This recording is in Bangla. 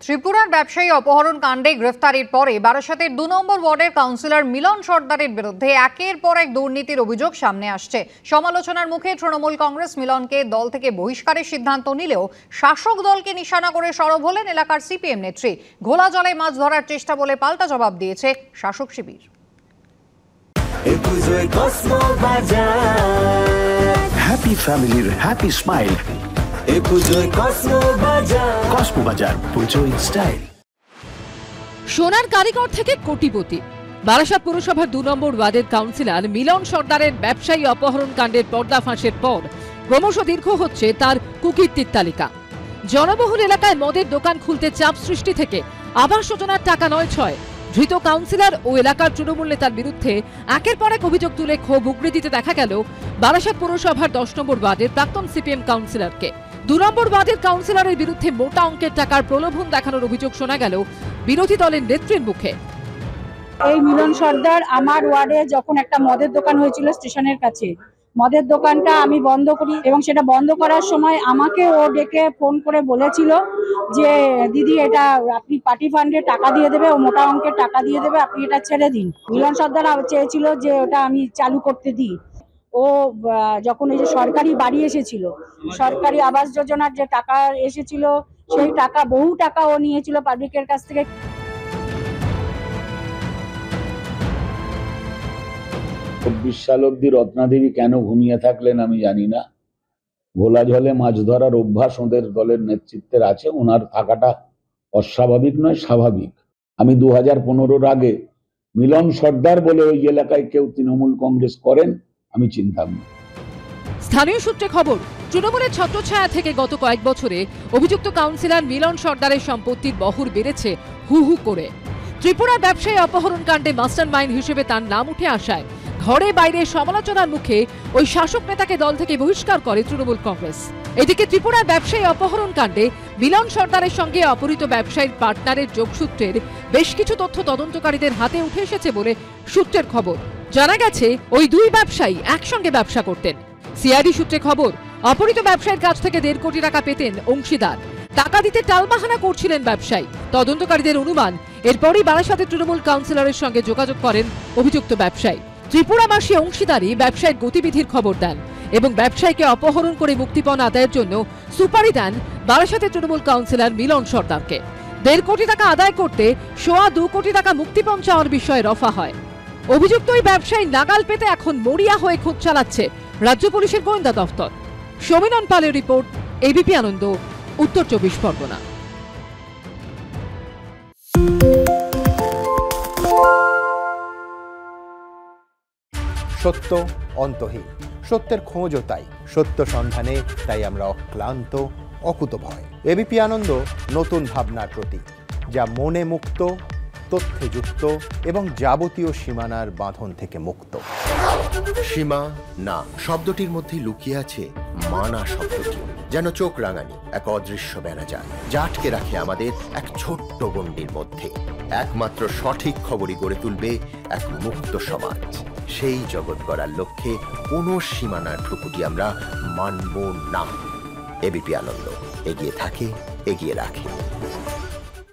ত্রিপুরার ব্যবসায়ী অপহরণ কাণ্ডে গ্রেফতারির পরে বারাসাতের ২ নম্বর ওয়ার্ডের কাউন্সিলর মিলন সর্দারের বিরুদ্ধে একের পর এক দুর্নীতির অভিযোগ সামনে আসছে। সমালোচনার মুখে তৃণমূল কংগ্রেস মিলনকে দল থেকে বহিষ্কারের সিদ্ধান্ত নিলেও শাসক দলকে নিশানা করে সরব হলেন এলাকার সিপিএম নেত্রী। ঘোলা জলে মাছ ধরার চেষ্টা বলে পাল্টা জবাব দিয়েছে শাসক শিবির। হ্যাপি ফ্যামিলির হ্যাপি স্মাইল। কসমো বাজার, পুজোয় স্টাইল। সোনার কারিগর থেকে কোটিপতি। বারাসাত পুরসভার ২ নম্বর ওয়ার্ডের কাউন্সিলর মিলন সর্দারের ব্যবসায়ী অপহরণ কাণ্ডের পর্দা ফাঁসের পর ক্রমশ দীর্ঘ হচ্ছে তার কুকীর্তির তালিকা। জনবহুল এলাকায় মদের দোকান খুলতে চাপ সৃষ্টি থেকে আবাস যোজনার টাকা নয় ছয়, ধৃত কাউন্সিলর ও এলাকার তৃণমূল নেতার বিরুদ্ধে একের পর এক অভিযোগ তুলে ক্ষোভ উগড়ে দিতে দেখা গেল বারাসাত পুরসভার ১০ নম্বর ওয়ার্ডের প্রাক্তন সিপিএম কাউন্সিলরকে। ২ নম্বর ওয়ার্ডের কাউন্সিলরের বিরুদ্ধে মোটা অঙ্কের টাকার প্রলোভন দেখানোর অভিযোগ শোনা গেল বিরোধী দলের নেত্রীর মুখে। এই মিলন সর্দার আমার ওয়ার্ডে যখন একটা মদের দোকান হয়েছিল স্টেশনের কাছে, মদের দোকানটা আমি বন্ধ করি এবং সেটা বন্ধ করার সময় আমাকে ও ডেকে ফোন করে বলেছিল যে দিদি এটা আপনি পার্টি ফান্ডে টাকা দিয়ে দেবে, ও মোটা অঙ্কের টাকা দিয়ে দেবে, আপনি এটা ছেড়ে দিন। মিলন সর্দার চেয়েছিল যে ওটা আমি চালু করতে দিই। ও যখন এই যে সরকারি বাড়ি এসেছিল, সরকারি আবাস যোজনার যে টাকা এসেছিল সেই টাকা বহু টাকা ও নিয়েছিল পাবলিকের কাছ থেকে। ২৪ সাল অব্দি রত্নাদেবী কেন ঘুমিয়ে থাকলেন আমি জানি না। ঘোলা জলে মাছ ধরার অভ্যাস ওদের দলের নেতৃত্বের আছে, ওনার থাকাটা অস্বাভাবিক নয়, স্বাভাবিক। আমি 2015-র আগে মিলন সর্দার বলে ওই এলাকায় কেউ তৃণমূল কংগ্রেস করেন আমি চিনতাম না। স্থানীয় সূত্রে খবর, তৃণমূলের ছত্রছায়া থেকে গত কয়েক বছরে অভিযুক্ত কাউন্সিলর মিলন সর্দারের সম্পত্তির বহর বেড়েছে হু হু করে। ত্রিপুরার ব্যবসায়ী অপহরণ কাণ্ডে মাস্টার মাইন্ড হিসেবে তার নাম উঠে আসায় ঘরে বাইরে সমালোচনার মুখে ওই শাসক নেতাকে দল থেকে বহিষ্কার করে তৃণমূল কংগ্রেস। এদিকে ত্রিপুরার ব্যবসায়ী অপহরণ কাণ্ডে মিলন সর্দারের সঙ্গে অপহৃত ব্যবসায়ীর পার্টনারের যোগসূত্রের বেশ কিছু তথ্য তদন্তকারীদের হাতে উঠে এসেছে বলে সূত্রের খবর। জানা গেছে ওই দুই ব্যবসায়ী একসঙ্গে ব্যবসা করতেন। সিআইডি সূত্রে খবর, অপহৃত ব্যবসায়ীর কাছ থেকে ১.৫ কোটি টাকা পেতেন অংশীদার। টাকা দিতে টালবাহানা করছিলেন ব্যবসায়ী। তদন্তকারীদের অনুমান, এরপরই বারাসাতের তৃণমূল কাউন্সিলরের সঙ্গে যোগাযোগ করেন অভিযুক্ত ব্যবসায়ী। ত্রিপুরাবাসী অংশীদারই ব্যবসায়ীর গতিবিধির খবর দেন এবং ব্যবসায়ীকে অপহরণ করে মুক্তিপণ আদায়ের জন্য সুপারি দেন বারাসাতের তৃণমূল কাউন্সিলর মিলন সর্দারকে। ১.৫ কোটি টাকা আদায় করতে ২.৫ কোটি টাকা মুক্তিপণ চাওয়ার বিষয়ে রফা হয়। অভিযুক্ত ওই ব্যবসায়ী নাগাল পেতে এখন মরিয়া হয়ে খোঁজ চালাচ্ছে রাজ্য পুলিশের গোয়েন্দা দফতর। সমীনন পালের রিপোর্ট, এবিপি আনন্দ, উত্তর ২৪ পরগনা। সত্য অন্তহীন, সত্যের খোঁজও তাই, সত্য সন্ধানে তাই আমরা অক্লান্ত, অকুতভয়। এবিপি আনন্দ নতুন ভাবনার প্রতীক, যা মনে মুক্ত, তথ্যে যুক্ত এবং যাবতীয় সীমানার বাঁধন থেকে মুক্ত। সীমা না শব্দটির মধ্যে লুকিয়ে আছে মানা শব্দটি, যেন চোখ রাঙানি এক অদৃশ্য বেড়াজাল, যা আটকে রাখে আমাদের এক ছোট্ট গণ্ডির মধ্যে। একমাত্র সঠিক খবরই গড়ে তুলবে এক মুক্ত সমাজ। সেই জগৎ গড়ার লক্ষ্যে কোনো সীমানার ঠুকুটি আমরা মানব না। এবিপি আনন্দ এগিয়ে থাকে, এগিয়ে রাখে।